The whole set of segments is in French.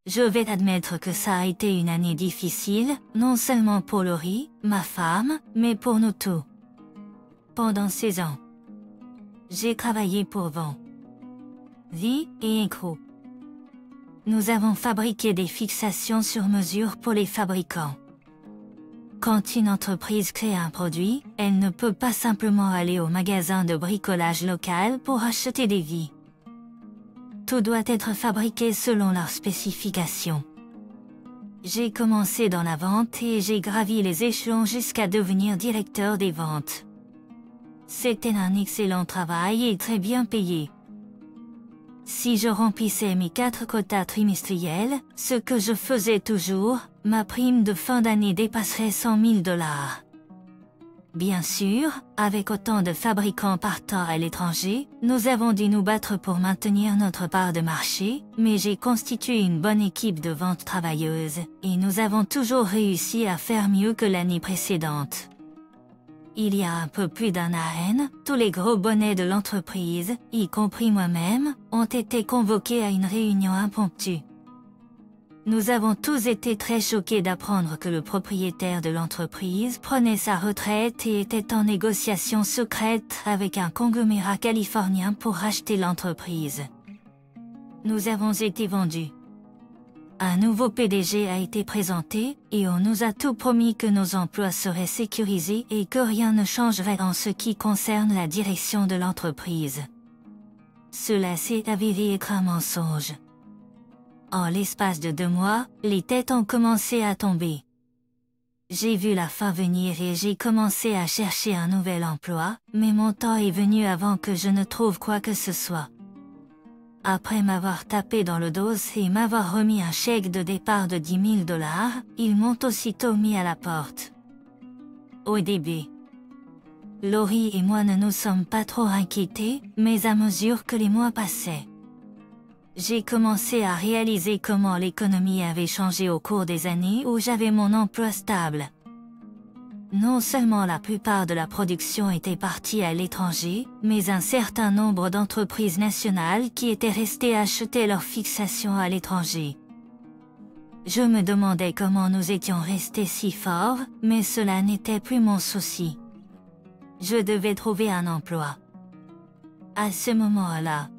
Je vais admettre que ça a été une année difficile, non seulement pour Laurie, ma femme, mais pour nous tous. Pendant 16 ans, j'ai travaillé pour Vent, Vie et Écrou. Nous avons fabriqué des fixations sur mesure pour les fabricants. Quand une entreprise crée un produit, elle ne peut pas simplement aller au magasin de bricolage local pour acheter des vies. Tout doit être fabriqué selon leurs spécifications. J'ai commencé dans la vente et j'ai gravi les échelons jusqu'à devenir directeur des ventes. C'était un excellent travail et très bien payé. Si je remplissais mes 4 quotas trimestriels, ce que je faisais toujours, ma prime de fin d'année dépasserait 100 000 $. Bien sûr, avec autant de fabricants partant à l'étranger, nous avons dû nous battre pour maintenir notre part de marché, mais j'ai constitué une bonne équipe de vente travailleuse, et nous avons toujours réussi à faire mieux que l'année précédente. Il y a un peu plus d'un an, tous les gros bonnets de l'entreprise, y compris moi-même, ont été convoqués à une réunion impromptue. Nous avons tous été très choqués d'apprendre que le propriétaire de l'entreprise prenait sa retraite et était en négociation secrète avec un conglomérat californien pour racheter l'entreprise. Nous avons été vendus. Un nouveau PDG a été présenté et on nous a tout promis que nos emplois seraient sécurisés et que rien ne changerait en ce qui concerne la direction de l'entreprise. Cela s'est avéré être un mensonge. En l'espace de 2 mois, les têtes ont commencé à tomber. J'ai vu la fin venir et j'ai commencé à chercher un nouvel emploi, mais mon temps est venu avant que je ne trouve quoi que ce soit. Après m'avoir tapé dans le dos et m'avoir remis un chèque de départ de 10 000 $, ils m'ont aussitôt mis à la porte. Au début, Laurie et moi ne nous sommes pas trop inquiétés, mais à mesure que les mois passaient, j'ai commencé à réaliser comment l'économie avait changé au cours des années où j'avais mon emploi stable. Non seulement la plupart de la production était partie à l'étranger, mais un certain nombre d'entreprises nationales qui étaient restées achetaient leurs fixations à l'étranger. Je me demandais comment nous étions restés si forts, mais cela n'était plus mon souci. Je devais trouver un emploi. À ce moment-là,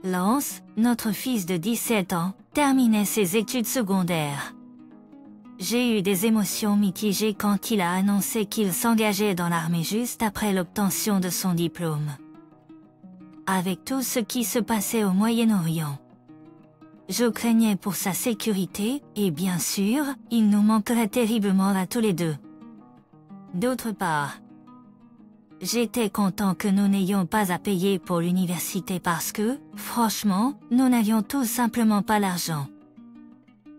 Lance, notre fils de 17 ans, terminait ses études secondaires. J'ai eu des émotions mitigées quand il a annoncé qu'il s'engageait dans l'armée juste après l'obtention de son diplôme. Avec tout ce qui se passait au Moyen-Orient, je craignais pour sa sécurité, et bien sûr, il nous manquerait terriblement à tous les deux. D'autre part, j'étais content que nous n'ayons pas à payer pour l'université parce que, franchement, nous n'avions tout simplement pas l'argent.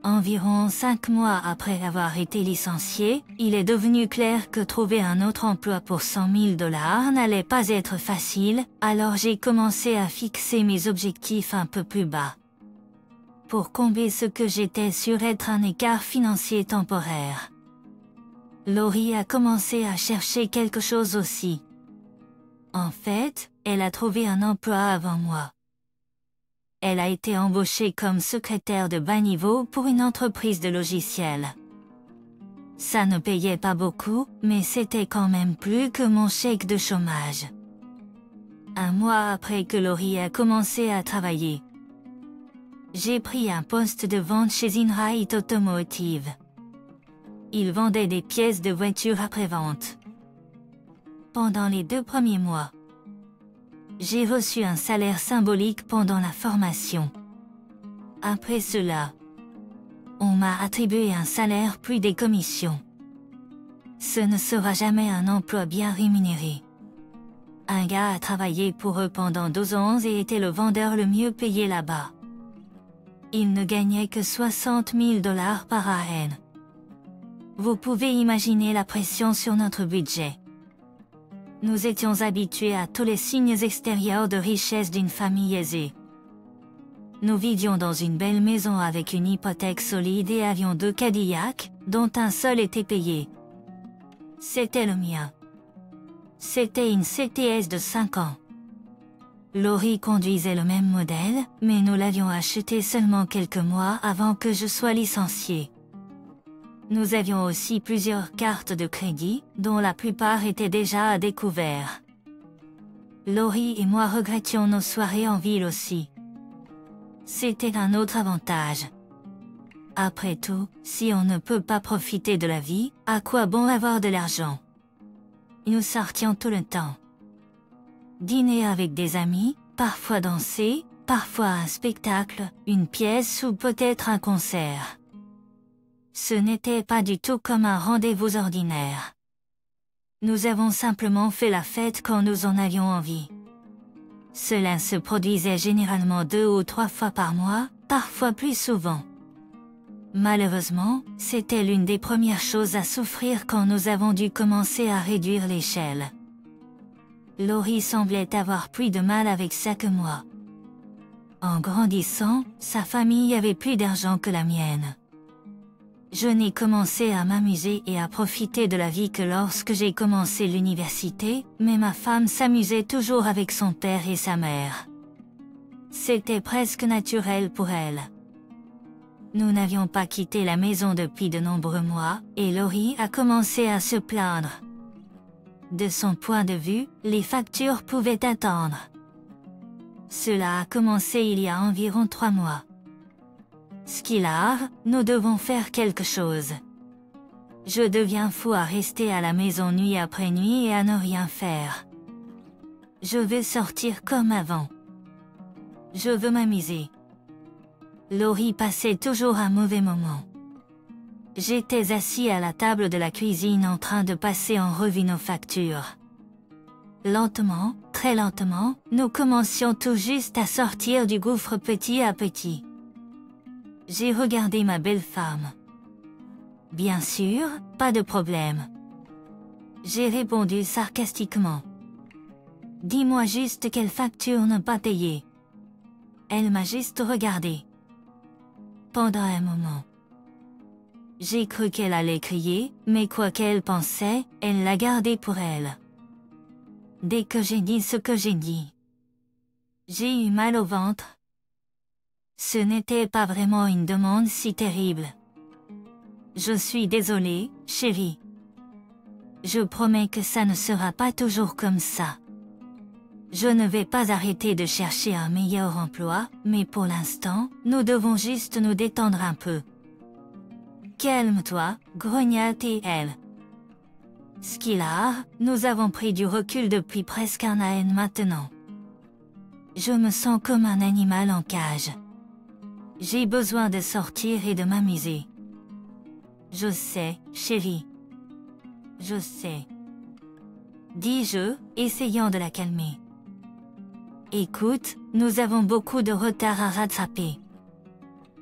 Environ 5 mois après avoir été licencié, il est devenu clair que trouver un autre emploi pour 100 000 $ n'allait pas être facile, alors j'ai commencé à fixer mes objectifs un peu plus bas. Pour combler ce que j'étais sûr être un écart financier temporaire. Laurie a commencé à chercher quelque chose aussi. En fait, elle a trouvé un emploi avant moi. Elle a été embauchée comme secrétaire de bas niveau pour une entreprise de logiciels. Ça ne payait pas beaucoup, mais c'était quand même plus que mon chèque de chômage. 1 mois après que Laurie a commencé à travailler, j'ai pris un poste de vente chez InRite Automotive. Ils vendaient des pièces de voitures après-vente. Pendant les 2 premiers mois, j'ai reçu un salaire symbolique pendant la formation. Après cela, on m'a attribué un salaire plus des commissions. Ce ne sera jamais un emploi bien rémunéré. Un gars a travaillé pour eux pendant 12 ans et était le vendeur le mieux payé là-bas. Il ne gagnait que 60 000 $ par an. Vous pouvez imaginer la pression sur notre budget. Nous étions habitués à tous les signes extérieurs de richesse d'une famille aisée. Nous vivions dans une belle maison avec une hypothèque solide et avions 2 Cadillacs, dont un seul était payé. C'était le mien. C'était une CTS de 5 ans. Laurie conduisait le même modèle, mais nous l'avions acheté seulement quelques mois avant que je sois licencié. Nous avions aussi plusieurs cartes de crédit, dont la plupart étaient déjà à découvert. Laurie et moi regrettions nos soirées en ville aussi. C'était un autre avantage. Après tout, si on ne peut pas profiter de la vie, à quoi bon avoir de l'argent? Nous sortions tout le temps. Dîner avec des amis, parfois danser, parfois un spectacle, une pièce ou peut-être un concert. Ce n'était pas du tout comme un rendez-vous ordinaire. Nous avons simplement fait la fête quand nous en avions envie. Cela se produisait généralement 2 ou 3 fois par mois, parfois plus souvent. Malheureusement, c'était l'une des premières choses à souffrir quand nous avons dû commencer à réduire l'échelle. Laurie semblait avoir plus de mal avec ça que moi. En grandissant, sa famille avait plus d'argent que la mienne. Je n'ai commencé à m'amuser et à profiter de la vie que lorsque j'ai commencé l'université, mais ma femme s'amusait toujours avec son père et sa mère. C'était presque naturel pour elle. Nous n'avions pas quitté la maison depuis de nombreux mois, et Laurie a commencé à se plaindre. De son point de vue, les factures pouvaient attendre. Cela a commencé il y a environ 3 mois. Skylar, nous devons faire quelque chose. Je deviens fou à rester à la maison nuit après nuit et à ne rien faire. Je veux sortir comme avant. Je veux m'amuser. Laurie passait toujours un mauvais moment. J'étais assis à la table de la cuisine en train de passer en revue nos factures. Lentement, très lentement, nous commencions tout juste à sortir du gouffre petit à petit. J'ai regardé ma belle femme. Bien sûr, pas de problème. J'ai répondu sarcastiquement. Dis-moi juste quelle facture n'a pas payée. Elle m'a juste regardé. Pendant un moment. J'ai cru qu'elle allait crier, mais quoi qu'elle pensait, elle l'a gardé pour elle. Dès que j'ai dit ce que j'ai dit, j'ai eu mal au ventre. Ce n'était pas vraiment une demande si terrible. Je suis désolée, chérie. Je promets que ça ne sera pas toujours comme ça. Je ne vais pas arrêter de chercher un meilleur emploi, mais pour l'instant, nous devons juste nous détendre un peu. Calme-toi, grogna-t-elle. Skylar, nous avons pris du recul depuis presque un an maintenant. Je me sens comme un animal en cage. J'ai besoin de sortir et de m'amuser. Je sais, chérie. Je sais. Dis-je, essayant de la calmer. Écoute, nous avons beaucoup de retard à rattraper.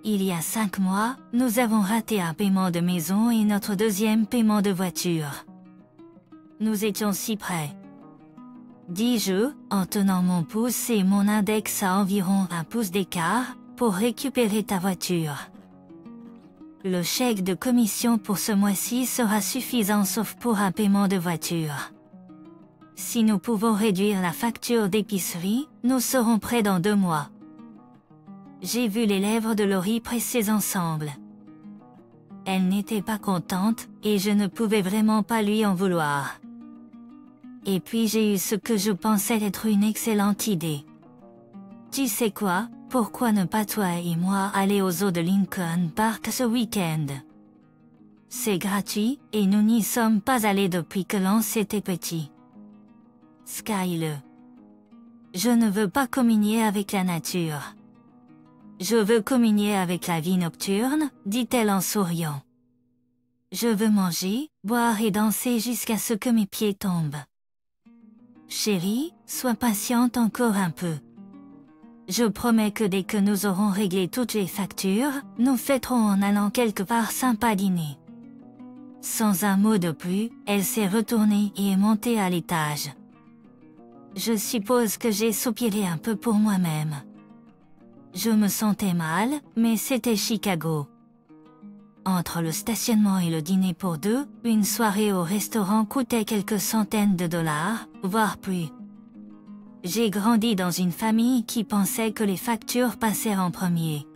Il y a 5 mois, nous avons raté un paiement de maison et notre deuxième paiement de voiture. Nous étions si près. Dis-je, en tenant mon pouce et mon index à environ 1 pouce d'écart, pour récupérer ta voiture. Le chèque de commission pour ce mois-ci sera suffisant sauf pour un paiement de voiture. Si nous pouvons réduire la facture d'épicerie, nous serons prêts dans 2 mois. J'ai vu les lèvres de Laurie presser ensemble. Elle n'était pas contente, et je ne pouvais vraiment pas lui en vouloir. Et puis j'ai eu ce que je pensais être une excellente idée. Tu sais quoi, pourquoi ne pas toi et moi aller aux eaux de Lincoln Park ce week-end? C'est gratuit, et nous n'y sommes pas allés depuis que l'on était petit. Skylar. Je ne veux pas communier avec la nature. Je veux communier avec la vie nocturne, dit-elle en souriant. Je veux manger, boire et danser jusqu'à ce que mes pieds tombent. Chérie, sois patiente encore un peu. Je promets que dès que nous aurons réglé toutes les factures, nous fêterons en allant quelque part sympa dîner. Sans un mot de plus, elle s'est retournée et est montée à l'étage. Je suppose que j'ai soupiré un peu pour moi-même. Je me sentais mal, mais c'était Chicago. Entre le stationnement et le dîner pour 2, une soirée au restaurant coûtait quelques centaines de dollars, voire plus. J'ai grandi dans une famille qui pensait que les factures passèrent en premier.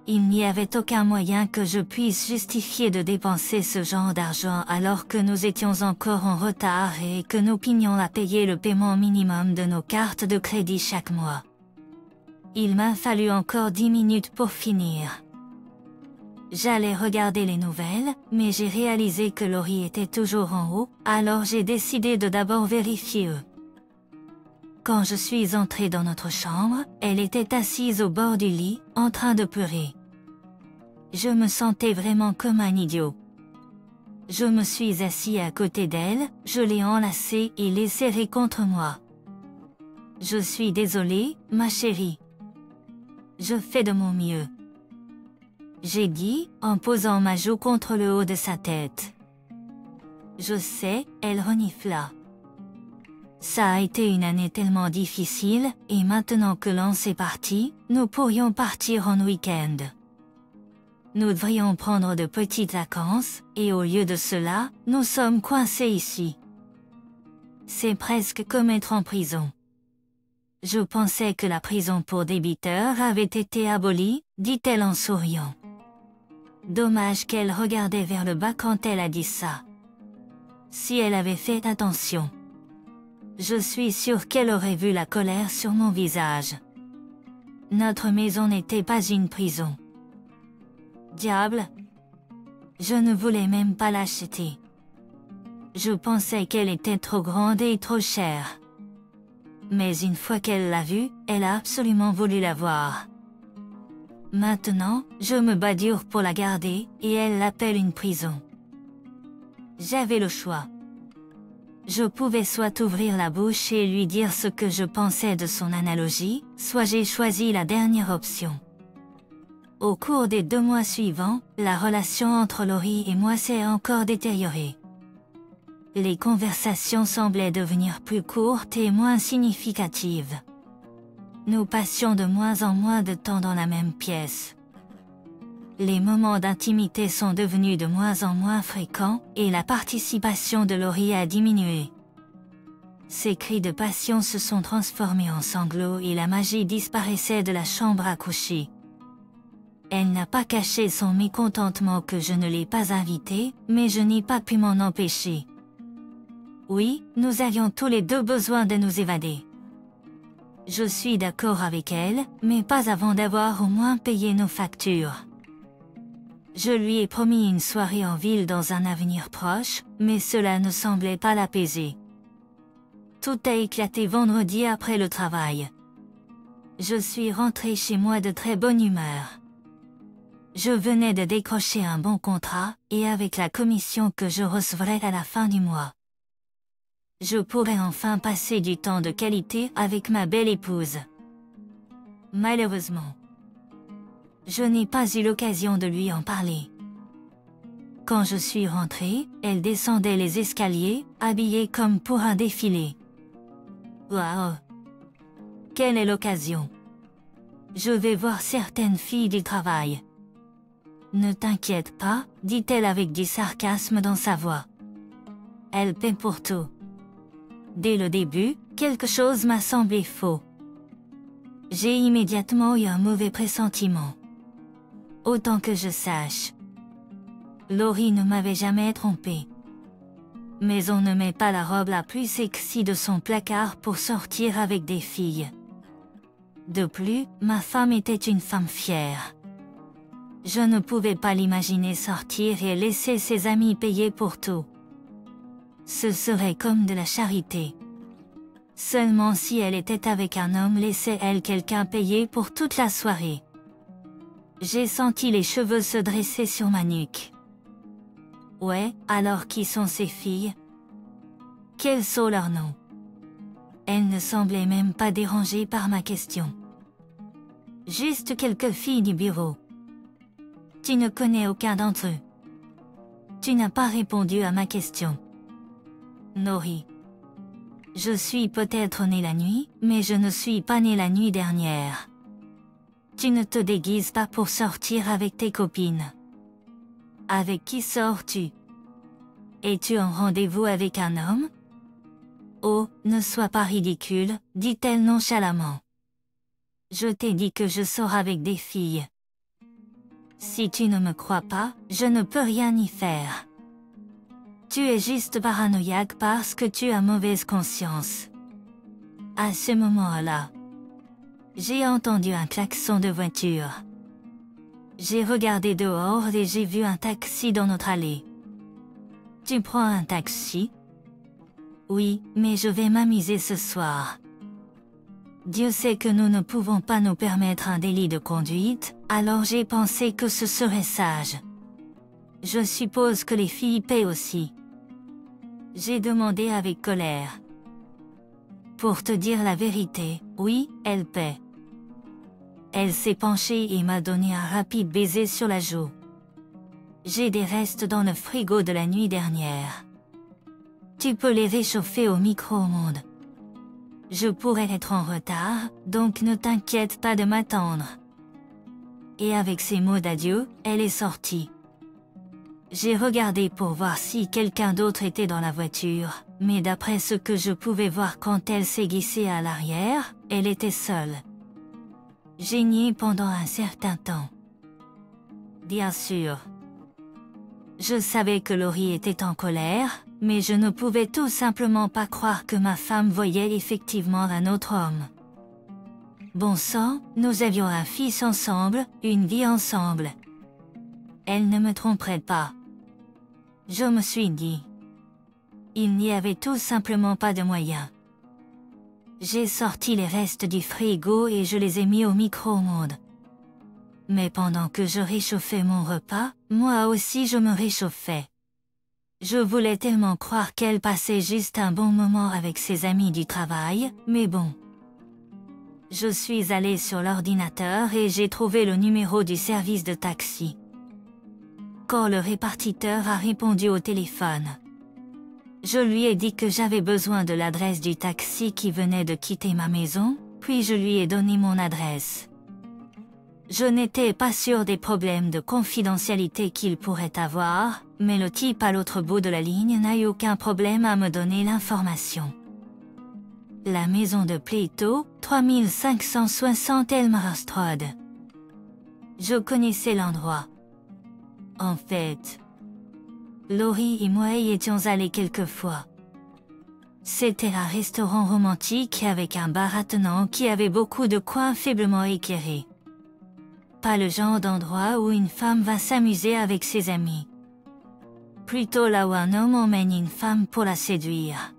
Il n'y avait aucun moyen que je puisse justifier de dépenser ce genre d'argent alors que nous étions encore en retard et que nous pinions à payer le paiement minimum de nos cartes de crédit chaque mois. Il m'a fallu encore 10 minutes pour finir. J'allais regarder les nouvelles, mais j'ai réalisé que Laurie était toujours en haut, alors j'ai décidé de d'abord vérifier eux. Quand je suis entrée dans notre chambre, elle était assise au bord du lit, en train de pleurer. Je me sentais vraiment comme un idiot. Je me suis assis à côté d'elle, je l'ai enlacée et l'ai serrée contre moi. Je suis désolée, ma chérie. Je fais de mon mieux. J'ai dit, en posant ma joue contre le haut de sa tête. Je sais, elle renifla. Ça a été une année tellement difficile, et maintenant que l'on s'est parti, nous pourrions partir en week-end. Nous devrions prendre de petites vacances, et au lieu de cela, nous sommes coincés ici. C'est presque comme être en prison. Je pensais que la prison pour débiteurs avait été abolie, dit-elle en souriant. Dommage qu'elle regardait vers le bas quand elle a dit ça. Si elle avait fait attention. Je suis sûre qu'elle aurait vu la colère sur mon visage. Notre maison n'était pas une prison. Diable! Je ne voulais même pas l'acheter. Je pensais qu'elle était trop grande et trop chère. Mais une fois qu'elle l'a vue, elle a absolument voulu la voir. Maintenant, je me bats dur pour la garder, et elle l'appelle une prison. J'avais le choix. Je pouvais soit ouvrir la bouche et lui dire ce que je pensais de son analogie, soit j'ai choisi la dernière option. Au cours des 2 mois suivants, la relation entre Laurie et moi s'est encore détériorée. Les conversations semblaient devenir plus courtes et moins significatives. Nous passions de moins en moins de temps dans la même pièce. Les moments d'intimité sont devenus de moins en moins fréquents, et la participation de Laurie a diminué. Ses cris de passion se sont transformés en sanglots et la magie disparaissait de la chambre à coucher. Elle n'a pas caché son mécontentement que je ne l'ai pas invitée, mais je n'ai pas pu m'en empêcher. Oui, nous avions tous les deux besoin de nous évader. Je suis d'accord avec elle, mais pas avant d'avoir au moins payé nos factures. Je lui ai promis une soirée en ville dans un avenir proche, mais cela ne semblait pas l'apaiser. Tout a éclaté vendredi après le travail. Je suis rentrée chez moi de très bonne humeur. Je venais de décrocher un bon contrat, et avec la commission que je recevrais à la fin du mois. Je pourrais enfin passer du temps de qualité avec ma belle épouse. Malheureusement, je n'ai pas eu l'occasion de lui en parler. Quand je suis rentrée, elle descendait les escaliers, habillée comme pour un défilé. Waouh! Quelle est l'occasion! Je vais voir certaines filles du travail. Ne t'inquiète pas, dit-elle avec du sarcasme dans sa voix. Elle paie pour tout. Dès le début, quelque chose m'a semblé faux. J'ai immédiatement eu un mauvais pressentiment. Autant que je sache. Laurie ne m'avait jamais trompée. Mais on ne met pas la robe la plus sexy de son placard pour sortir avec des filles. De plus, ma femme était une femme fière. Je ne pouvais pas l'imaginer sortir et laisser ses amis payer pour tout. Ce serait comme de la charité. Seulement si elle était avec un homme, laissait-elle quelqu'un payer pour toute la soirée. J'ai senti les cheveux se dresser sur ma nuque. Ouais, alors qui sont ces filles? Quels sont leurs noms? Elle ne semblait même pas dérangée par ma question. Juste quelques filles du bureau. Tu ne connais aucun d'entre eux. Tu n'as pas répondu à ma question. Laurie. Je suis peut-être née la nuit, mais je ne suis pas née la nuit dernière. Tu ne te déguises pas pour sortir avec tes copines. Avec qui sors-tu? Es-tu en rendez-vous avec un homme? Oh, ne sois pas ridicule, dit-elle nonchalamment. Je t'ai dit que je sors avec des filles. Si tu ne me crois pas, je ne peux rien y faire. Tu es juste paranoïaque parce que tu as mauvaise conscience. À ce moment-là, j'ai entendu un klaxon de voiture. J'ai regardé dehors et j'ai vu un taxi dans notre allée. Tu prends un taxi? Oui, mais je vais m'amuser ce soir. Dieu sait que nous ne pouvons pas nous permettre un délit de conduite, alors j'ai pensé que ce serait sage. Je suppose que les filles paient aussi. J'ai demandé avec colère. Pour te dire la vérité, oui, elle paie. Elle s'est penchée et m'a donné un rapide baiser sur la joue. J'ai des restes dans le frigo de la nuit dernière. Tu peux les réchauffer au micro-ondes. Je pourrais être en retard, donc ne t'inquiète pas de m'attendre. Et avec ces mots d'adieu, elle est sortie. J'ai regardé pour voir si quelqu'un d'autre était dans la voiture, mais d'après ce que je pouvais voir quand elle s'est glissée à l'arrière, elle était seule. J'ai nié pendant un certain temps. Bien sûr. Je savais que Laurie était en colère, mais je ne pouvais tout simplement pas croire que ma femme voyait effectivement un autre homme. Bon sang, nous avions un fils ensemble, une vie ensemble. Elle ne me tromperait pas. Je me suis dit. Il n'y avait tout simplement pas de moyen. J'ai sorti les restes du frigo et je les ai mis au micro-ondes. Mais pendant que je réchauffais mon repas, moi aussi je me réchauffais. Je voulais tellement croire qu'elle passait juste un bon moment avec ses amis du travail, mais bon. Je suis allée sur l'ordinateur et j'ai trouvé le numéro du service de taxi. Quand le répartiteur a répondu au téléphone, je lui ai dit que j'avais besoin de l'adresse du taxi qui venait de quitter ma maison, puis je lui ai donné mon adresse. Je n'étais pas sûre des problèmes de confidentialité qu'il pourrait avoir, mais le type à l'autre bout de la ligne n'a eu aucun problème à me donner l'information. La maison de Plato, 3560 Elmhurst-Road. Je connaissais l'endroit. En fait, Laurie et moi y étions allés quelquefois. C'était un restaurant romantique avec un bar attenant qui avait beaucoup de coins faiblement éclairés. Pas le genre d'endroit où une femme va s'amuser avec ses amis. Plutôt là où un homme emmène une femme pour la séduire.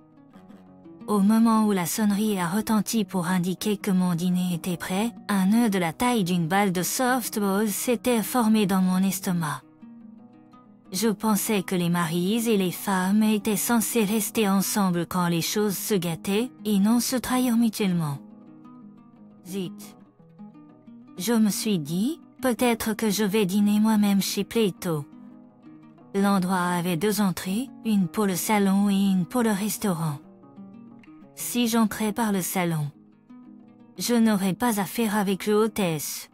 Au moment où la sonnerie a retenti pour indiquer que mon dîner était prêt, un nœud de la taille d'une balle de softball s'était formé dans mon estomac. Je pensais que les maris et les femmes étaient censés rester ensemble quand les choses se gâtaient, et non se trahir mutuellement. Zut. Je me suis dit, peut-être que je vais dîner moi-même chez Plato. L'endroit avait 2 entrées, une pour le salon et une pour le restaurant. Si j'entrais par le salon, je n'aurais pas affaire avec l'hôtesse.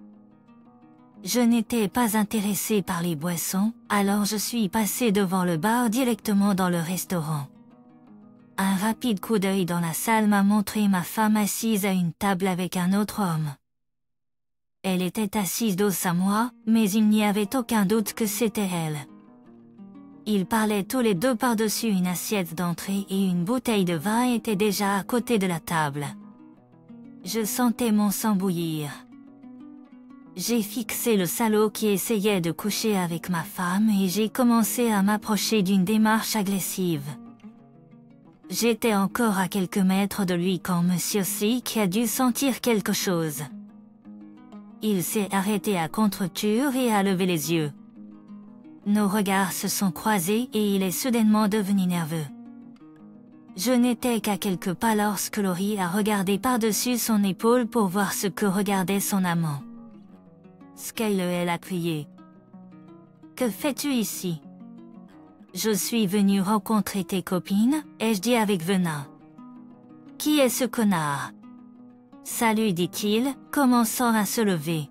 Je n'étais pas intéressée par les boissons, alors je suis passée devant le bar directement dans le restaurant. Un rapide coup d'œil dans la salle m'a montré ma femme assise à une table avec un autre homme. Elle était assise dos à moi, mais il n'y avait aucun doute que c'était elle. Ils parlaient tous les deux par-dessus une assiette d'entrée et une bouteille de vin était déjà à côté de la table. Je sentais mon sang bouillir. J'ai fixé le salaud qui essayait de coucher avec ma femme et j'ai commencé à m'approcher d'une démarche agressive. J'étais encore à quelques mètres de lui quand Monsieur Sick a dû sentir quelque chose. Il s'est arrêté à contre-tour et a levé les yeux. Nos regards se sont croisés et il est soudainement devenu nerveux. Je n'étais qu'à quelques pas lorsque Laurie a regardé par-dessus son épaule pour voir ce que regardait son amant. Skyler a crié. « Que fais-tu ici? » « Je suis venu rencontrer tes copines, ai-je dit avec venin. « Qui est ce connard? » « Salut, dit-il, commençant à se lever.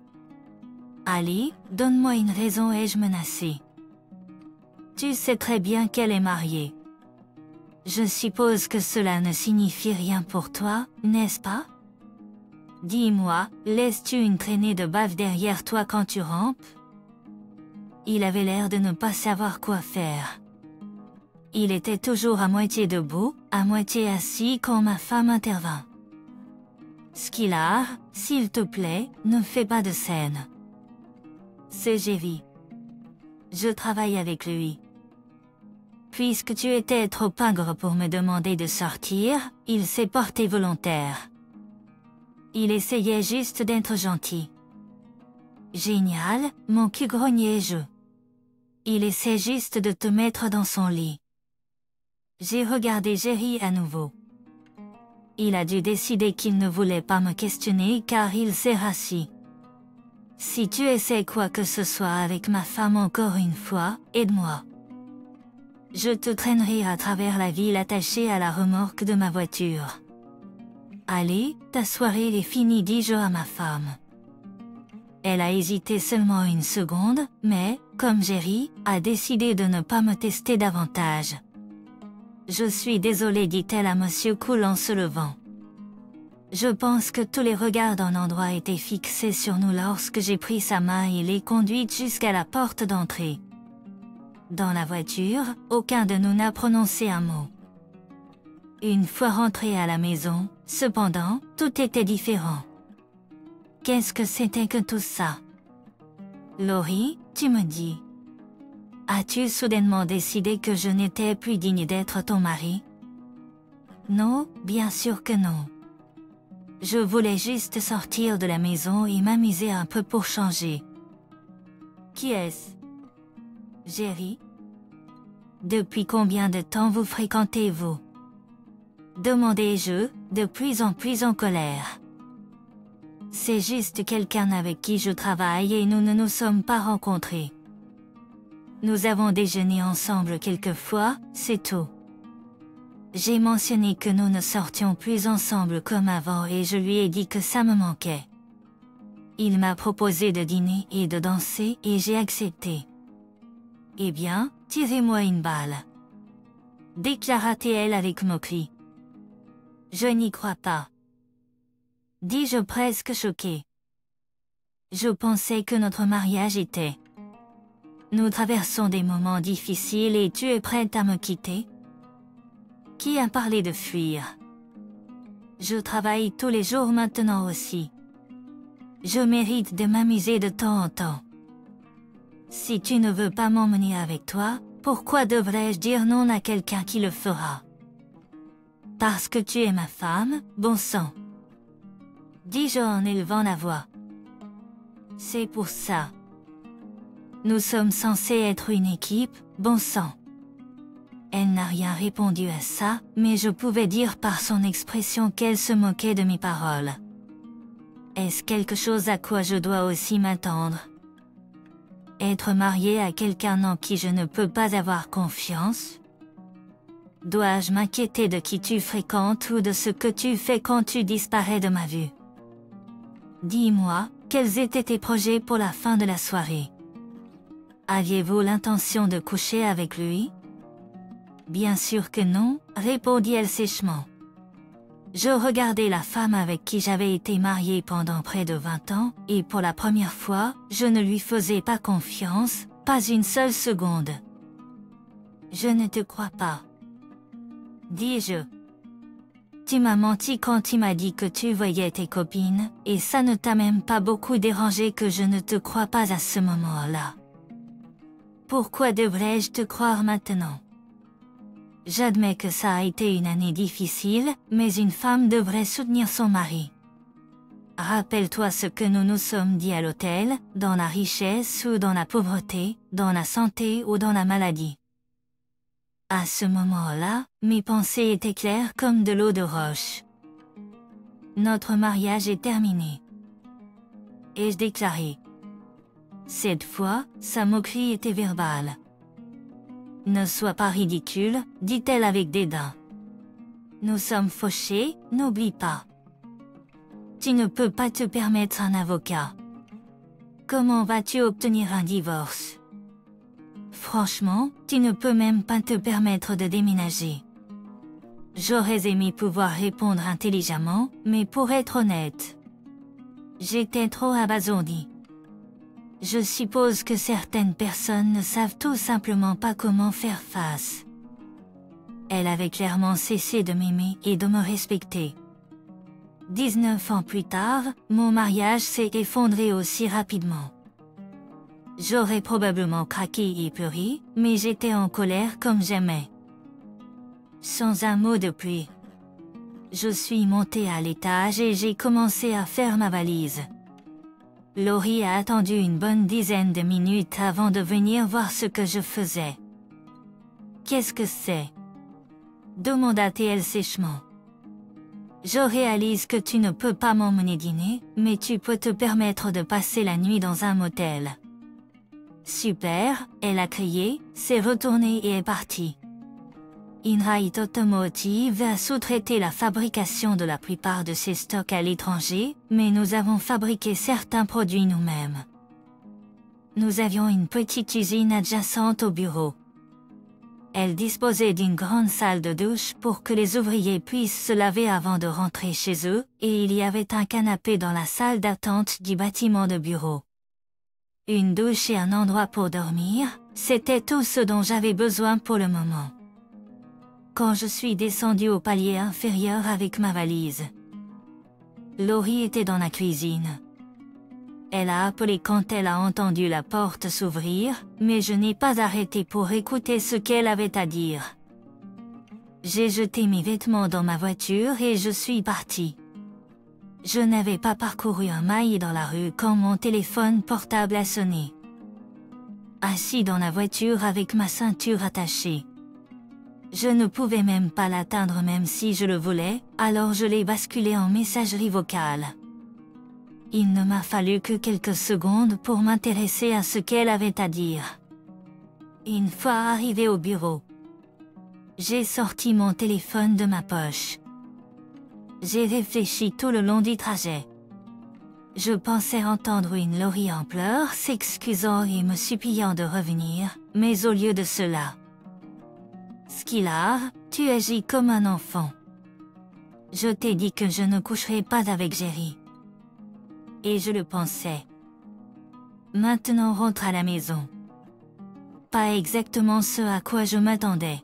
« Allez, donne-moi une raison, ai-je menacé. Tu sais très bien qu'elle est mariée. » Je suppose que cela ne signifie rien pour toi, n'est-ce pas? Dis-moi, laisses-tu une traînée de bave derrière toi quand tu rampes? Il avait l'air de ne pas savoir quoi faire. Il était toujours à moitié debout, à moitié assis quand ma femme intervint. Skylar, s'il te plaît, ne fais pas de scène. C'est Jerry. Je travaille avec lui. Puisque tu étais trop pingre pour me demander de sortir, il s'est porté volontaire. Il essayait juste d'être gentil. Génial, mon cul grogné je. Il essaie juste de te mettre dans son lit. J'ai regardé Jerry à nouveau. Il a dû décider qu'il ne voulait pas me questionner car il s'est rassis. Si tu essaies quoi que ce soit avec ma femme encore une fois, aide-moi. Je te traînerai à travers la ville attachée à la remorque de ma voiture. Allez, ta soirée est finie, dis-je à ma femme. Elle a hésité seulement une seconde, mais, comme Jerry, a décidé de ne pas me tester davantage. Je suis désolée, dit-elle à Monsieur Cool en se levant. Je pense que tous les regards d'un endroit étaient fixés sur nous lorsque j'ai pris sa main et l'ai conduite jusqu'à la porte d'entrée. Dans la voiture, aucun de nous n'a prononcé un mot. Une fois rentrés à la maison, cependant, tout était différent. Qu'est-ce que c'était que tout ça? Laurie, tu me dis. As-tu soudainement décidé que je n'étais plus digne d'être ton mari? Non, bien sûr que non. Je voulais juste sortir de la maison et m'amuser un peu pour changer. Qui est-ce? Jerry? Depuis combien de temps vous fréquentez-vous? Demandai-je, de plus en colère. C'est juste quelqu'un avec qui je travaille et nous ne nous sommes pas rencontrés. Nous avons déjeuné ensemble quelquefois, c'est tout. J'ai mentionné que nous ne sortions plus ensemble comme avant et je lui ai dit que ça me manquait. Il m'a proposé de dîner et de danser et j'ai accepté. Eh bien, tirez-moi une balle. Déclara-t-elle avec moquerie. Je n'y crois pas. Dis-je presque choqué. Je pensais que notre mariage était. Nous traversons des moments difficiles et tu es prête à me quitter? Qui a parlé de fuir? Je travaille tous les jours maintenant aussi. Je mérite de m'amuser de temps en temps. Si tu ne veux pas m'emmener avec toi, pourquoi devrais-je dire non à quelqu'un qui le fera? Parce que tu es ma femme, bon sang. Dis-je en élevant la voix. C'est pour ça. Nous sommes censés être une équipe, bon sang. Elle n'a rien répondu à ça, mais je pouvais dire par son expression qu'elle se moquait de mes paroles. Est-ce quelque chose à quoi je dois aussi m'attendre? Être mariée à quelqu'un en qui je ne peux pas avoir confiance? Dois-je m'inquiéter de qui tu fréquentes ou de ce que tu fais quand tu disparais de ma vue? Dis-moi, quels étaient tes projets pour la fin de la soirée? Aviez-vous l'intention de coucher avec lui? Bien sûr que non, répondit-elle sèchement. Je regardais la femme avec qui j'avais été mariée pendant près de 20 ans, et pour la première fois, je ne lui faisais pas confiance, pas une seule seconde. Je ne te crois pas. Dis-je. Tu m'as menti quand tu m'as dit que tu voyais tes copines, et ça ne t'a même pas beaucoup dérangé que je ne te crois pas à ce moment-là. Pourquoi devrais-je te croire maintenant? J'admets que ça a été une année difficile, mais une femme devrait soutenir son mari. Rappelle-toi ce que nous nous sommes dit à l'hôtel, dans la richesse ou dans la pauvreté, dans la santé ou dans la maladie. À ce moment-là, mes pensées étaient claires comme de l'eau de roche. Notre mariage est terminé. Ai-je déclaré. Cette fois, sa moquerie était verbale. Ne sois pas ridicule, dit-elle avec dédain. Nous sommes fauchés, n'oublie pas. Tu ne peux pas te permettre un avocat. Comment vas-tu obtenir un divorce? Franchement, tu ne peux même pas te permettre de déménager. J'aurais aimé pouvoir répondre intelligemment, mais pour être honnête, j'étais trop abasourdie. Je suppose que certaines personnes ne savent tout simplement pas comment faire face. Elle avait clairement cessé de m'aimer et de me respecter. 19 ans plus tard, mon mariage s'est effondré aussi rapidement. J'aurais probablement craqué et pleuré, mais j'étais en colère comme jamais. Sans un mot de plus. Je suis montée à l'étage et j'ai commencé à faire ma valise. Laurie a attendu une bonne dizaine de minutes avant de venir voir ce que je faisais. Qu'est-ce que c'est? Demanda-t-elle sèchement. Je réalise que tu ne peux pas m'emmener dîner, mais tu peux te permettre de passer la nuit dans un motel. Super, elle a crié, s'est retournée et est partie. Inright Automotive a sous-traité la fabrication de la plupart de ses stocks à l'étranger, mais nous avons fabriqué certains produits nous-mêmes. Nous avions une petite usine adjacente au bureau. Elle disposait d'une grande salle de douche pour que les ouvriers puissent se laver avant de rentrer chez eux, et il y avait un canapé dans la salle d'attente du bâtiment de bureau. Une douche et un endroit pour dormir, c'était tout ce dont j'avais besoin pour le moment. Quand je suis descendue au palier inférieur avec ma valise, Laurie était dans la cuisine. Elle a appelé quand elle a entendu la porte s'ouvrir, mais je n'ai pas arrêté pour écouter ce qu'elle avait à dire. J'ai jeté mes vêtements dans ma voiture et je suis partie. Je n'avais pas parcouru un maille dans la rue quand mon téléphone portable a sonné. Assis dans la voiture avec ma ceinture attachée. Je ne pouvais même pas l'atteindre même si je le voulais, alors je l'ai basculé en messagerie vocale. Il ne m'a fallu que quelques secondes pour m'intéresser à ce qu'elle avait à dire. Une fois arrivée au bureau, j'ai sorti mon téléphone de ma poche. J'ai réfléchi tout le long du trajet. Je pensais entendre une Laurie en pleurs s'excusant et me suppliant de revenir, mais au lieu de cela, Skylar, tu agis comme un enfant. Je t'ai dit que je ne coucherai pas avec Jerry. Et je le pensais. Maintenant rentre à la maison. Pas exactement ce à quoi je m'attendais.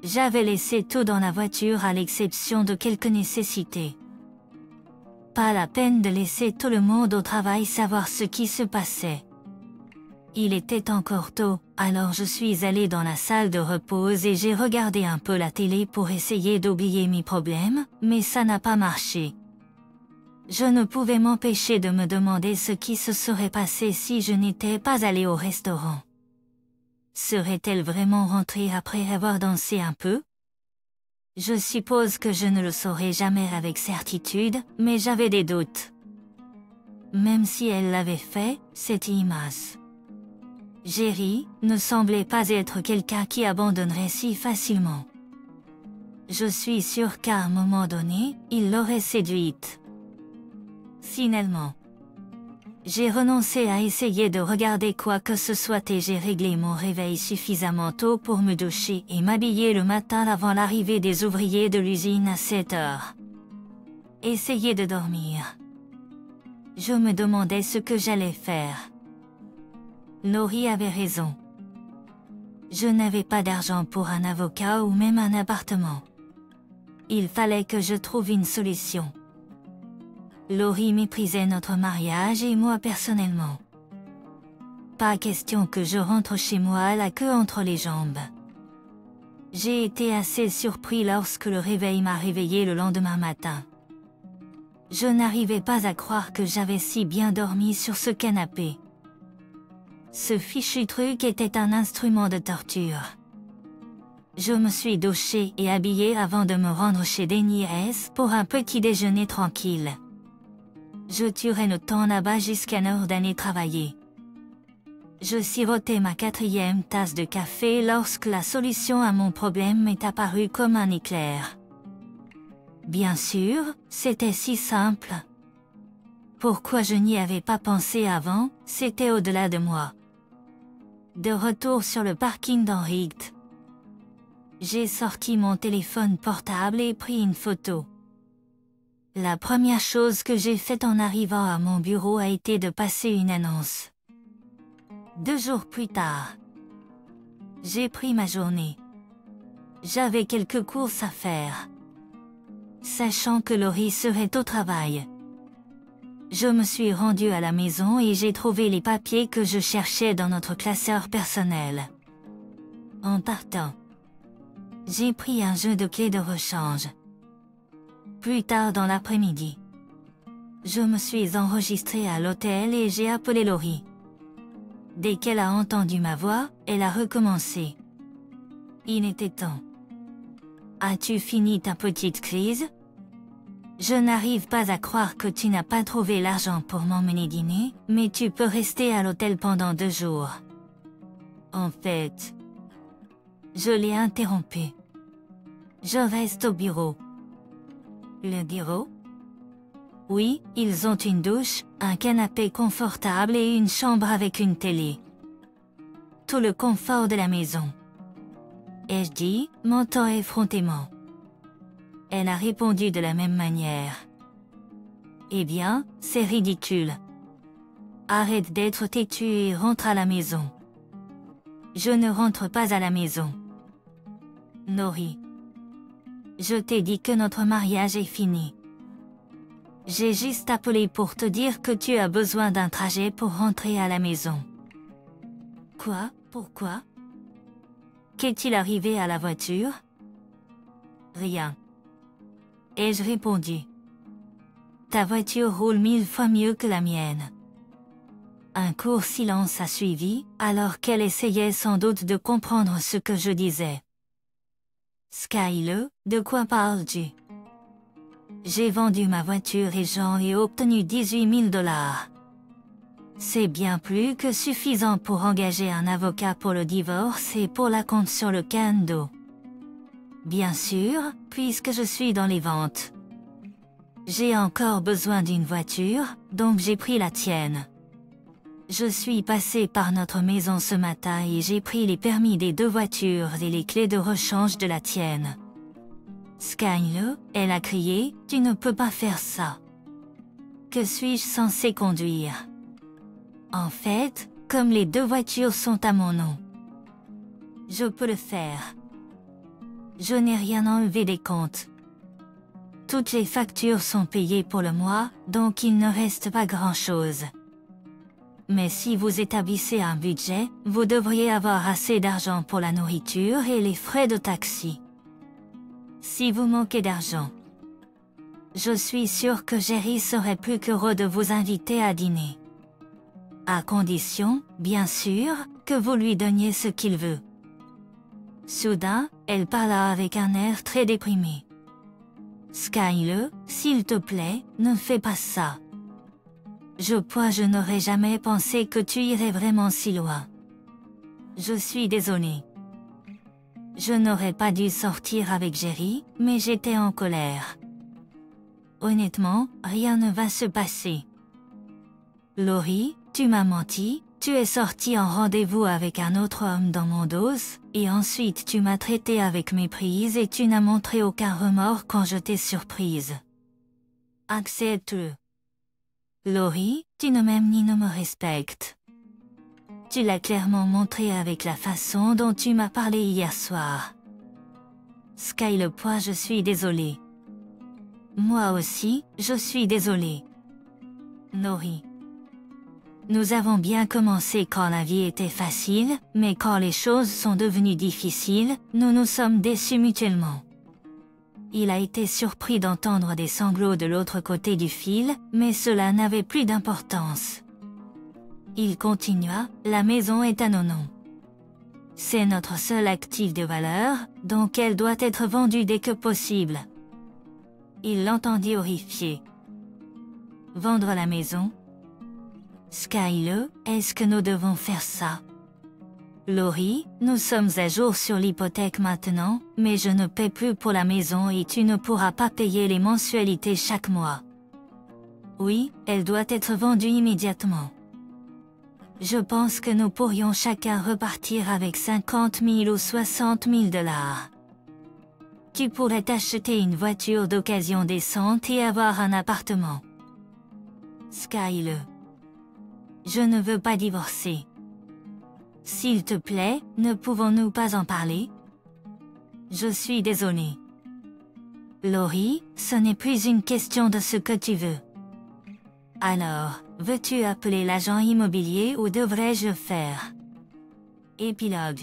J'avais laissé tout dans la voiture à l'exception de quelques nécessités. Pas la peine de laisser tout le monde au travail savoir ce qui se passait. Il était encore tôt, alors je suis allée dans la salle de repos et j'ai regardé un peu la télé pour essayer d'oublier mes problèmes, mais ça n'a pas marché. Je ne pouvais m'empêcher de me demander ce qui se serait passé si je n'étais pas allée au restaurant. Serait-elle vraiment rentrée après avoir dansé un peu? Je suppose que je ne le saurais jamais avec certitude, mais j'avais des doutes. Même si elle l'avait fait, c'était immense. Jerry ne semblait pas être quelqu'un qui abandonnerait si facilement. Je suis sûre qu'à un moment donné, il l'aurait séduite. Finalement, j'ai renoncé à essayer de regarder quoi que ce soit et j'ai réglé mon réveil suffisamment tôt pour me doucher et m'habiller le matin avant l'arrivée des ouvriers de l'usine à 7 heures. Essayer de dormir. Je me demandais ce que j'allais faire. Laurie avait raison. Je n'avais pas d'argent pour un avocat ou même un appartement. Il fallait que je trouve une solution. Laurie méprisait notre mariage et moi personnellement. Pas question que je rentre chez moi la queue entre les jambes. J'ai été assez surpris lorsque le réveil m'a réveillé le lendemain matin. Je n'arrivais pas à croire que j'avais si bien dormi sur ce canapé. Ce fichu truc était un instrument de torture. Je me suis douchée et habillée avant de me rendre chez Denny S pour un petit déjeuner tranquille. Je tuerais le temps là-bas jusqu'à l'heure d'aller travailler. Je sirotais ma 4e tasse de café lorsque la solution à mon problème m'est apparue comme un éclair. Bien sûr, c'était si simple. Pourquoi je n'y avais pas pensé avant, c'était au-delà de moi. De retour sur le parking d'Henricht, J'ai sorti mon téléphone portable et pris une photo. La première chose que j'ai faite en arrivant à mon bureau a été de passer une annonce. 2 jours plus tard, j'ai pris ma journée. J'avais quelques courses à faire. Sachant que Laurie serait au travail, je me suis rendue à la maison et j'ai trouvé les papiers que je cherchais dans notre classeur personnel. En partant, j'ai pris un jeu de clés de rechange. Plus tard dans l'après-midi, je me suis enregistrée à l'hôtel et j'ai appelé Laurie. Dès qu'elle a entendu ma voix, elle a recommencé. Il était temps. As-tu fini ta petite crise? Je n'arrive pas à croire que tu n'as pas trouvé l'argent pour m'emmener dîner, mais tu peux rester à l'hôtel pendant 2 jours. En fait, je l'ai interrompu. Je reste au bureau. Le bureau? Oui, ils ont une douche, un canapé confortable et une chambre avec une télé. Tout le confort de la maison. Ai-je dit, mentant effrontément. Elle a répondu de la même manière. Eh bien, c'est ridicule. Arrête d'être têtu et rentre à la maison. Je ne rentre pas à la maison. Laurie. Je t'ai dit que notre mariage est fini. J'ai juste appelé pour te dire que tu as besoin d'un trajet pour rentrer à la maison. Quoi? Pourquoi? Qu'est-il arrivé à la voiture? Rien. Ai-je répondu. Ta voiture roule 1000 fois mieux que la mienne. Un court silence a suivi, alors qu'elle essayait sans doute de comprendre ce que je disais. Skyler, de quoi parles-tu? J'ai vendu ma voiture et j'en ai obtenu 18 000 $. C'est bien plus que suffisant pour engager un avocat pour le divorce et pour la compte sur le condo. Bien sûr, puisque je suis dans les ventes. J'ai encore besoin d'une voiture, donc j'ai pris la tienne. Je suis passé par notre maison ce matin et j'ai pris les permis des 2 voitures et les clés de rechange de la tienne. Skyler, elle a crié, tu ne peux pas faire ça. Que suis-je censé conduire? En fait, comme les 2 voitures sont à mon nom, je peux le faire. Je n'ai rien enlevé des comptes. Toutes les factures sont payées pour le mois, donc il ne reste pas grand-chose. Mais si vous établissez un budget, vous devriez avoir assez d'argent pour la nourriture et les frais de taxi. Si vous manquez d'argent, je suis sûr que Jerry serait plus qu'heureux de vous inviter à dîner. À condition, bien sûr, que vous lui donniez ce qu'il veut. Soudain, elle parla avec un air très déprimé. Skyler, s'il te plaît, ne fais pas ça. Je n'aurais jamais pensé que tu irais vraiment si loin. Je suis désolée. Je n'aurais pas dû sortir avec Jerry, mais j'étais en colère. Honnêtement, rien ne va se passer. Laurie, tu m'as menti, tu es sortie en rendez-vous avec un autre homme dans mon dos, et ensuite tu m'as traité avec méprise et tu n'as montré aucun remords quand je t'ai surprise. Accepte-le. Laurie, tu ne m'aimes ni ne me respectes. Tu l'as clairement montré avec la façon dont tu m'as parlé hier soir. Skyler, je suis désolée. Moi aussi, je suis désolée. Laurie. Nous avons bien commencé quand la vie était facile, mais quand les choses sont devenues difficiles, nous nous sommes déçus mutuellement. Il a été surpris d'entendre des sanglots de l'autre côté du fil, mais cela n'avait plus d'importance. Il continua, la maison est à nos noms. C'est notre seul actif de valeur, donc elle doit être vendue dès que possible. Il l'entendit horrifié. Vendre la maison? Skyler, est-ce que nous devons faire ça? Laurie, nous sommes à jour sur l'hypothèque maintenant, mais je ne paie plus pour la maison et tu ne pourras pas payer les mensualités chaque mois. Oui, elle doit être vendue immédiatement. Je pense que nous pourrions chacun repartir avec 50 000 ou 60 000 $. Tu pourrais t'acheter une voiture d'occasion décente et avoir un appartement. Skyle. Je ne veux pas divorcer. S'il te plaît, ne pouvons-nous pas en parler? Je suis désolée. Laurie, ce n'est plus une question de ce que tu veux. Alors, veux-tu appeler l'agent immobilier ou devrais-je le faire? Épilogue.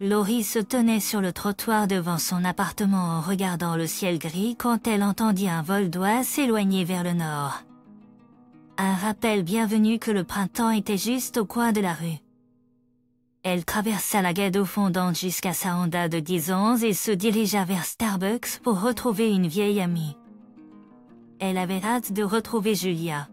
Laurie se tenait sur le trottoir devant son appartement en regardant le ciel gris quand elle entendit un vol d'oies s'éloigner vers le nord. Un rappel bienvenu que le printemps était juste au coin de la rue. Elle traversa la gare fondante jusqu'à sa Honda de 10 ans et se dirigea vers Starbucks pour retrouver une vieille amie. Elle avait hâte de retrouver Julia.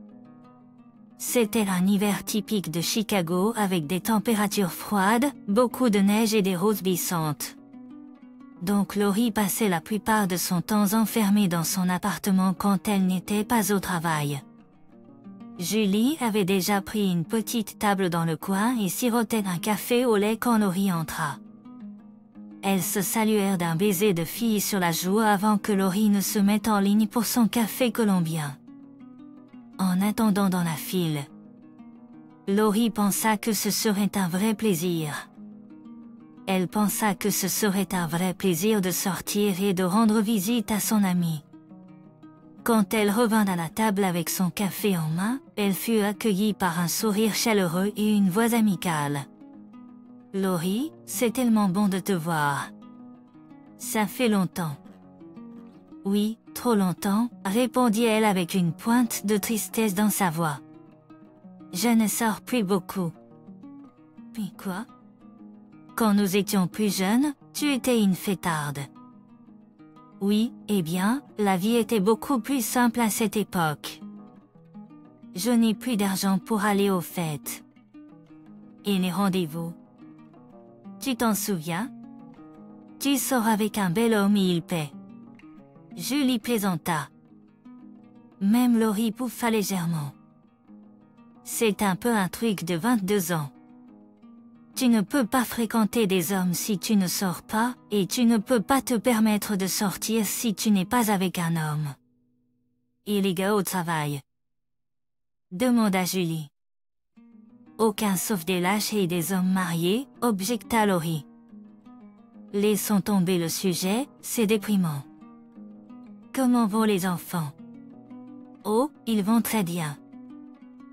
C'était un hiver typique de Chicago avec des températures froides, beaucoup de neige et des routes glissantes. Donc Laurie passait la plupart de son temps enfermée dans son appartement quand elle n'était pas au travail. Julie avait déjà pris une petite table dans le coin et sirotait un café au lait quand Laurie entra. Elles se saluèrent d'un baiser de fille sur la joue avant que Laurie ne se mette en ligne pour son café colombien. En attendant dans la file, Laurie pensa que ce serait un vrai plaisir. Elle pensa que ce serait un vrai plaisir de sortir et de rendre visite à son amie. Quand elle revint à la table avec son café en main, elle fut accueillie par un sourire chaleureux et une voix amicale. « Laurie, c'est tellement bon de te voir. Ça fait longtemps. » « Oui, trop longtemps, » répondit-elle avec une pointe de tristesse dans sa voix. « Je ne sors plus beaucoup. »« Puis quoi? » ?»« Quand nous étions plus jeunes, tu étais une fêtarde. » Oui, eh bien, la vie était beaucoup plus simple à cette époque. Je n'ai plus d'argent pour aller aux fêtes. Et les rendez-vous? Tu t'en souviens? Tu sors avec un bel homme et il paie. Julie plaisanta. Même Laurie pouffa légèrement. C'est un peu un truc de 22 ans. Tu ne peux pas fréquenter des hommes si tu ne sors pas, et tu ne peux pas te permettre de sortir si tu n'es pas avec un homme. Et les gars au travail? Demanda Julie. Aucun sauf des lâches et des hommes mariés, objecta Laurie. Laissons tomber le sujet, c'est déprimant. Comment vont les enfants? Oh, ils vont très bien.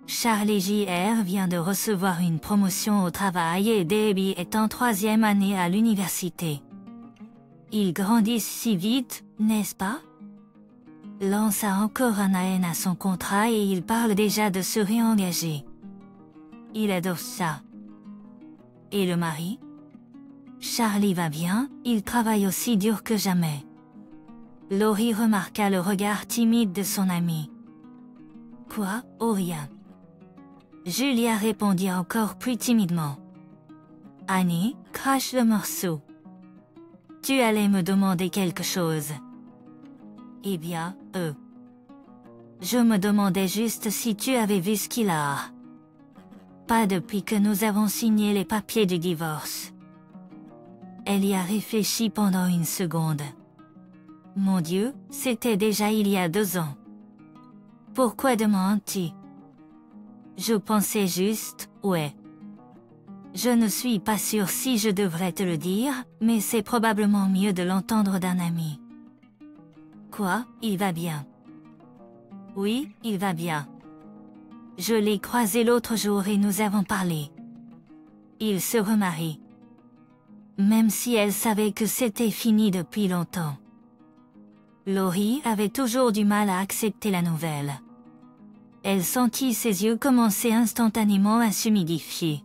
Charlie J.R. vient de recevoir une promotion au travail et Debbie est en 3e année à l'université. Ils grandissent si vite, n'est-ce pas? Lance a encore un AN à son contrat et il parle déjà de se réengager. Il adore ça. Et le mari? Charlie va bien, il travaille aussi dur que jamais. Laurie remarqua le regard timide de son ami. Quoi? Oh rien. Julia répondit encore plus timidement. Annie, crache le morceau. Tu allais me demander quelque chose. Eh bien, je me demandais juste si tu avais vu ce qu'il a. Pas depuis que nous avons signé les papiers du divorce. Elle y a réfléchi pendant une seconde. Mon Dieu, c'était déjà il y a 2 ans. Pourquoi demandes-tu? Je pensais juste, ouais. Je ne suis pas sûre si je devrais te le dire, mais c'est probablement mieux de l'entendre d'un ami. Quoi, il va bien? Oui, il va bien. Je l'ai croisé l'autre jour et nous avons parlé. Il se remarie. Même si elle savait que c'était fini depuis longtemps. Laurie avait toujours du mal à accepter la nouvelle. Elle sentit ses yeux commencer instantanément à s'humidifier.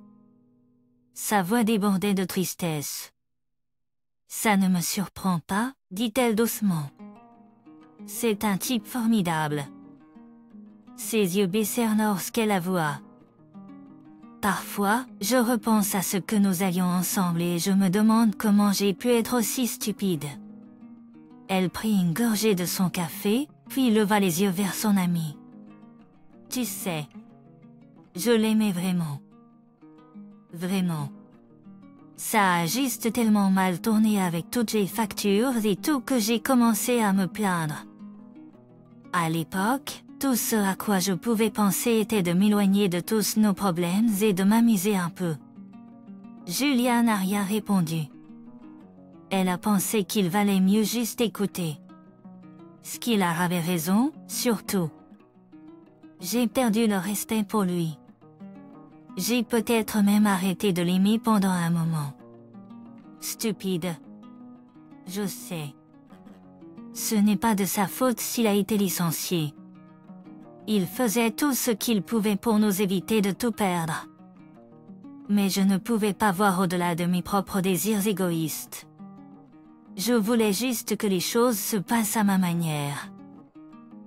Sa voix débordait de tristesse. Ça ne me surprend pas, dit-elle doucement. C'est un type formidable. Ses yeux baissèrent lorsqu'elle avoua. Parfois, je repense à ce que nous avions ensemble et je me demande comment j'ai pu être aussi stupide. Elle prit une gorgée de son café, puis leva les yeux vers son ami. Tu sais, je l'aimais vraiment. Vraiment. Ça a juste tellement mal tourné avec toutes les factures et tout que j'ai commencé à me plaindre. À l'époque, tout ce à quoi je pouvais penser était de m'éloigner de tous nos problèmes et de m'amuser un peu. Julia n'a rien répondu. Elle a pensé qu'il valait mieux juste écouter. Skylar avait raison, surtout. J'ai perdu le respect pour lui. J'ai peut-être même arrêté de l'aimer pendant un moment. Stupide. Je sais. Ce n'est pas de sa faute s'il a été licencié. Il faisait tout ce qu'il pouvait pour nous éviter de tout perdre. Mais je ne pouvais pas voir au-delà de mes propres désirs égoïstes. Je voulais juste que les choses se passent à ma manière.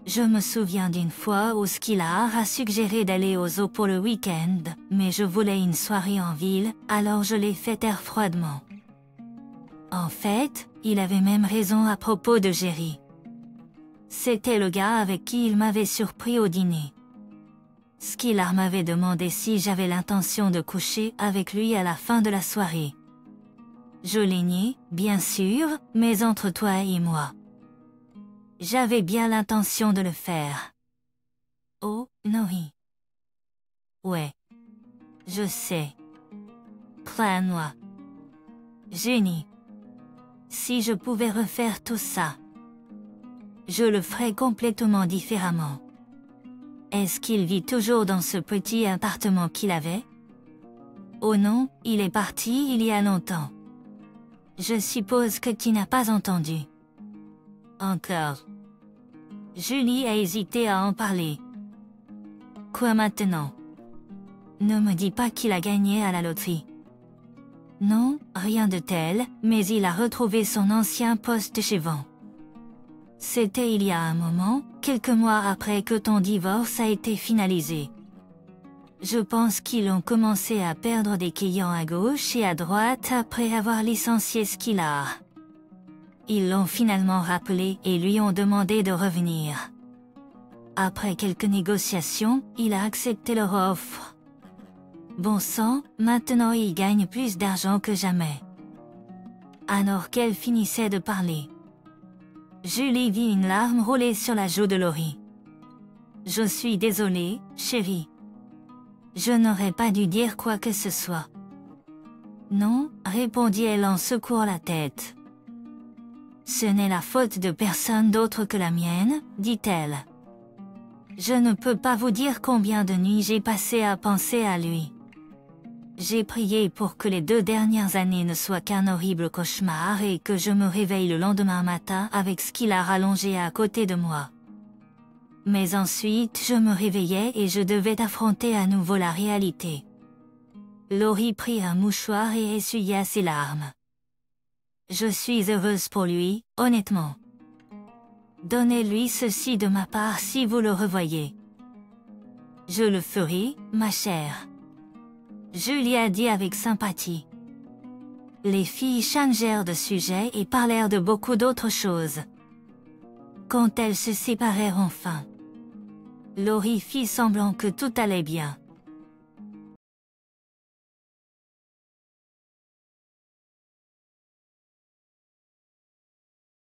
Je me souviens d'une fois où Skylar a suggéré d'aller au zoo pour le week-end, mais je voulais une soirée en ville, alors je l'ai fait taire froidement. En fait, il avait même raison à propos de Jerry. C'était le gars avec qui il m'avait surpris au dîner. Skylar m'avait demandé si j'avais l'intention de coucher avec lui à la fin de la soirée. Je l'ai nié, bien sûr, mais entre toi et moi. J'avais bien l'intention de le faire. Oh, Nohi. Ouais. Je sais. Crois-moi. Génie. Si je pouvais refaire tout ça, je le ferais complètement différemment. Est-ce qu'il vit toujours dans ce petit appartement qu'il avait? Oh non, il est parti il y a longtemps. Je suppose que tu n'as pas entendu. Encore. Julie a hésité à en parler. Quoi maintenant? Ne me dis pas qu'il a gagné à la loterie. Non, rien de tel, mais il a retrouvé son ancien poste chez Vent. C'était il y a un moment, quelques mois après que ton divorce a été finalisé. Je pense qu'ils ont commencé à perdre des clients à gauche et à droite après avoir licencié Skylar. Ils l'ont finalement rappelé et lui ont demandé de revenir. Après quelques négociations, il a accepté leur offre. Bon sang, maintenant il gagne plus d'argent que jamais. Alors qu'elle finissait de parler, Julie vit une larme rouler sur la joue de Laurie. Je suis désolée, chérie. Je n'aurais pas dû dire quoi que ce soit. Non, répondit-elle en secouant la tête. Ce n'est la faute de personne d'autre que la mienne, dit-elle. Je ne peux pas vous dire combien de nuits j'ai passé à penser à lui. J'ai prié pour que les 2 dernières années ne soient qu'un horrible cauchemar et que je me réveille le lendemain matin avec Skylar allongé à côté de moi. Mais ensuite je me réveillais et je devais affronter à nouveau la réalité. Laurie prit un mouchoir et essuya ses larmes. Je suis heureuse pour lui, honnêtement. Donnez-lui ceci de ma part si vous le revoyez. Je le ferai, ma chère. Julie a dit avec sympathie. Les filles changèrent de sujet et parlèrent de beaucoup d'autres choses. Quand elles se séparèrent enfin, Laurie fit semblant que tout allait bien.